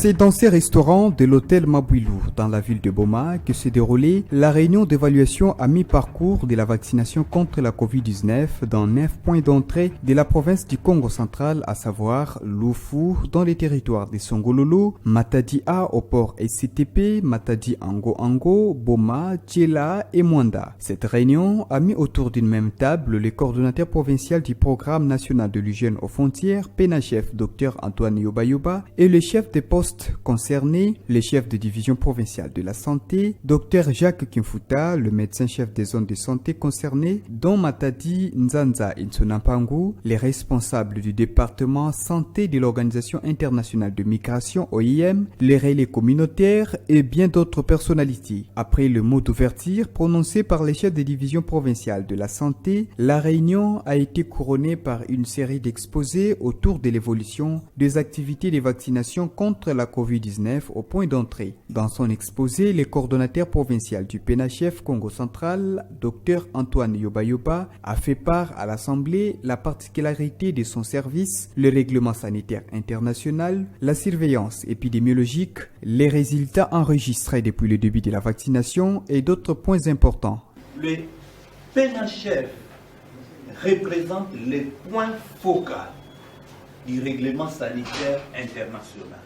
C'est dans ces restaurants de l'hôtel Mabouilou, dans la ville de Boma, que s'est déroulée la réunion d'évaluation à mi-parcours de la vaccination contre la Covid-19 dans 9 points d'entrée de la province du Congo central, à savoir Lufu dans les territoires de Songololo, Matadi A au port SCTP, Matadi Ango, Boma, Tchela et Mwanda. Cette réunion a mis autour d'une même table le coordonnateur provincial du programme national de l'hygiène aux frontières, PENACHEF, Dr Antoine Yobayoba, et le chef de poste concernés, le chef de division provinciale de la santé, Dr Jacques Kimfuta, le médecin-chef des zones de santé concernées, dont Matadi Nzanza Insonampangu, les responsables du département santé de l'Organisation internationale de migration OIM, les relais communautaires et bien d'autres personnalités. Après le mot d'ouverture prononcé par les chefs des divisions provinciales de la santé, la réunion a été couronnée par une série d'exposés autour de l'évolution des activités de vaccination contre la Covid-19 au point d'entrée. Dans son exposé, le coordonnateur provincial du PENACHEF Congo central, Dr Antoine Yobayoba, a fait part à l'Assemblée la particularité de son service, le règlement sanitaire international, la surveillance épidémiologique, les résultats enregistrés depuis le début de la vaccination et d'autres points importants. Le PENACHEF représente les points focaux du règlement sanitaire international.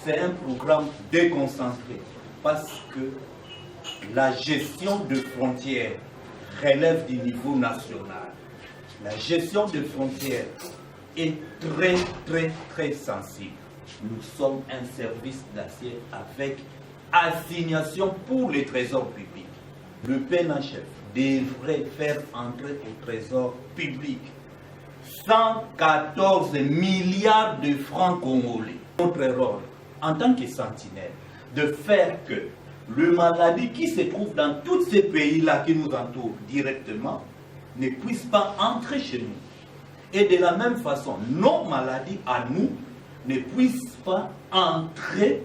C'est un programme déconcentré parce que la gestion de frontières relève du niveau national. La gestion de frontières est très sensible. Nous sommes un service d'assiette avec assignation pour les trésors publics. Le PENACHEF devrait faire entrer au trésor public 114 milliards de francs congolais. Notre rôle, en tant que sentinelle, de faire que le maladie qui se trouve dans tous ces pays-là qui nous entourent directement ne puisse pas entrer chez nous. Et de la même façon, nos maladies à nous ne puissent pas entrer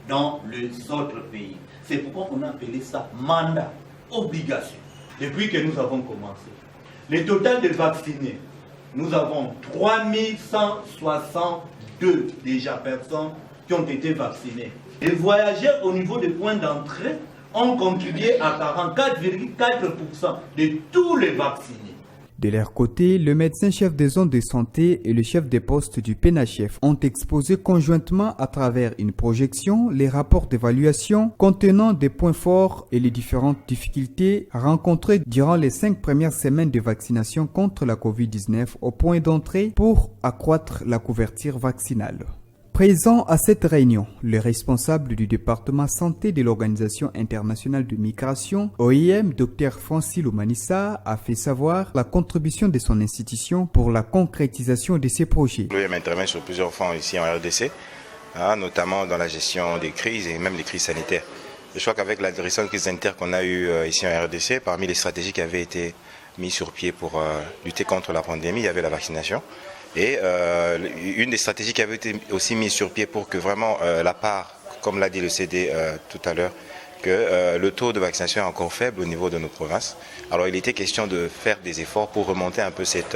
dans les autres pays. C'est pourquoi on a appelé ça mandat, obligation. Depuis que nous avons commencé, le total de vaccinés, nous avons 3162 déjà personnes qui ont été vaccinées. Les voyageurs au niveau des points d'entrée ont contribué à 44,4% de tous les vaccinés. De leur côté, le médecin-chef des zones de santé et le chef des postes du PENACHEF ont exposé conjointement à travers une projection les rapports d'évaluation contenant des points forts et les différentes difficultés rencontrées durant les 5 premières semaines de vaccination contre la COVID-19 au point d'entrée pour accroître la couverture vaccinale. Présent à cette réunion, le responsable du département santé de l'Organisation internationale de migration, OIM, Dr Francis Lumanissa, a fait savoir la contribution de son institution pour la concrétisation de ces projets. L'OIM intervient sur plusieurs fronts ici en RDC, notamment dans la gestion des crises et même des crises sanitaires. Je crois qu'avec la récente crise sanitaire qu'on a eue ici en RDC, parmi les stratégies qui avaient été mises sur pied pour lutter contre la pandémie, il y avait la vaccination. Et une des stratégies qui avait été aussi mise sur pied pour que vraiment la part, comme l'a dit le CD tout à l'heure, que le taux de vaccination est encore faible au niveau de nos provinces. Alors il était question de faire des efforts pour remonter un peu cette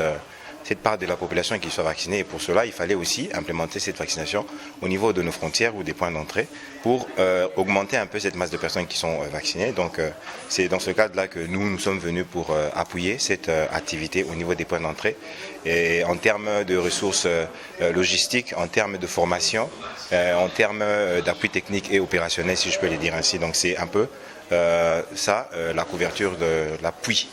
part de la population qui soit vaccinée. Et pour cela, il fallait aussi implémenter cette vaccination au niveau de nos frontières ou des points d'entrée pour augmenter un peu cette masse de personnes qui sont vaccinées. Donc c'est dans ce cadre-là que nous sommes venus pour appuyer cette activité au niveau des points d'entrée. Et en termes de ressources logistiques, en termes de formation, en termes d'appui technique et opérationnel, si je peux le dire ainsi. Donc c'est un peu la couverture de l'appui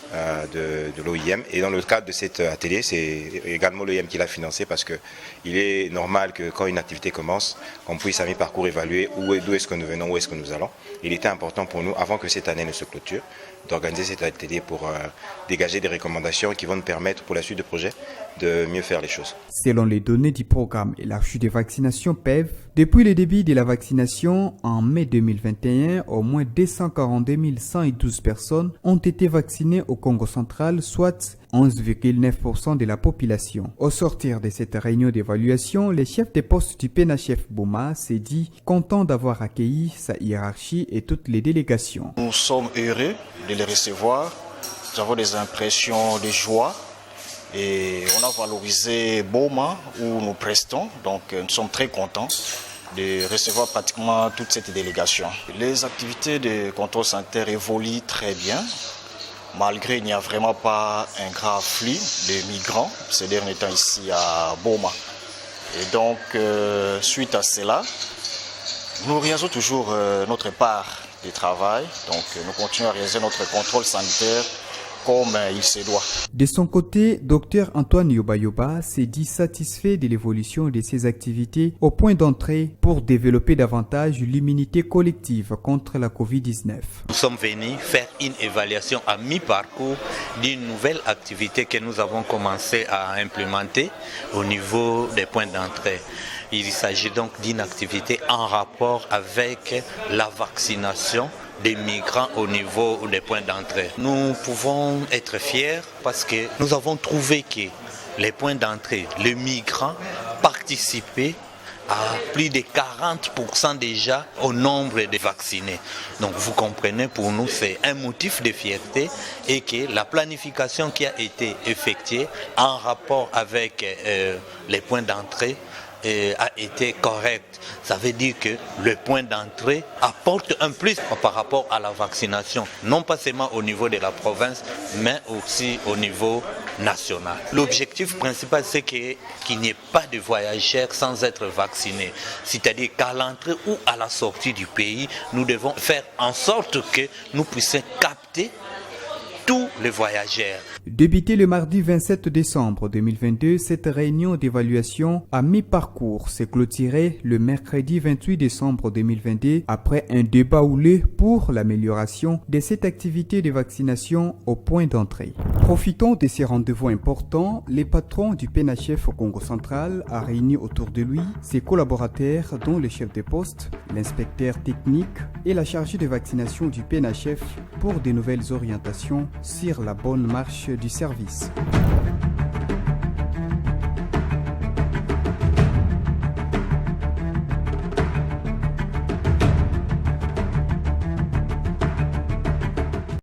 de l'OIM. Et dans le cadre de cet atelier, c'est également l'OIM qui l'a financé parce qu'il est normal que quand une activité commence, on puisse à mi-parcours évaluer d'où est-ce que nous venons, où est-ce que nous allons. Il était important pour nous, avant que cette année ne se clôture, d'organiser cet atelier pour dégager des recommandations qui vont nous permettre pour la suite du projet de mieux faire les choses. Selon les données du programme et l'archive de vaccination PEV, depuis le début de la vaccination en mai 2021, au moins 242 112 personnes ont été vaccinées au Congo central, soit 11,9% de la population. Au sortir de cette réunion d'évaluation, le chef des postes du PENACHEF Boma s'est dit content d'avoir accueilli sa hiérarchie et toutes les délégations. Nous sommes heureux de les recevoir. Nous avons des impressions de joie. Et on a valorisé Boma où nous prestons, donc nous sommes très contents de recevoir pratiquement toute cette délégation. Les activités de contrôle sanitaire évoluent très bien, malgré il n'y a vraiment pas un grand afflux de migrants ces derniers temps ici à Boma. Et donc, suite à cela, nous réalisons toujours notre part du travail. Donc, nous continuons à réaliser notre contrôle sanitaire comme il se doit. De son côté, Dr Antoine Yoba s'est dit satisfait de l'évolution de ses activités au point d'entrée pour développer davantage l'immunité collective contre la Covid-19. Nous sommes venus faire une évaluation à mi-parcours d'une nouvelle activité que nous avons commencé à implémenter au niveau des points d'entrée. Il s'agit donc d'une activité en rapport avec la vaccination des migrants au niveau des points d'entrée. Nous pouvons être fiers parce que nous avons trouvé que les points d'entrée, les migrants participaient à plus de 40% déjà au nombre de vaccinés. Donc vous comprenez, pour nous c'est un motif de fierté et que la planification qui a été effectuée en rapport avec les points d'entrée a été correct. Ça veut dire que le point d'entrée apporte un plus par rapport à la vaccination, non pas seulement au niveau de la province, mais aussi au niveau national. L'objectif principal, c'est qu'il n'y ait pas de voyageurs sans être vaccinés. C'est-à-dire qu'à l'entrée ou à la sortie du pays, nous devons faire en sorte que nous puissions capter tous les voyageurs. Débutée le mardi 27 décembre 2022, cette réunion d'évaluation à mi-parcours s'est clôturée le mercredi 28 décembre 2022 après un débat houleux pour l'amélioration de cette activité de vaccination au point d'entrée. Profitant de ces rendez-vous importants, les patrons du PNHF au Congo central a réuni autour de lui ses collaborateurs dont le chef de poste, l'inspecteur technique et la chargée de vaccination du PNHF pour de nouvelles orientations sur la bonne marche du service.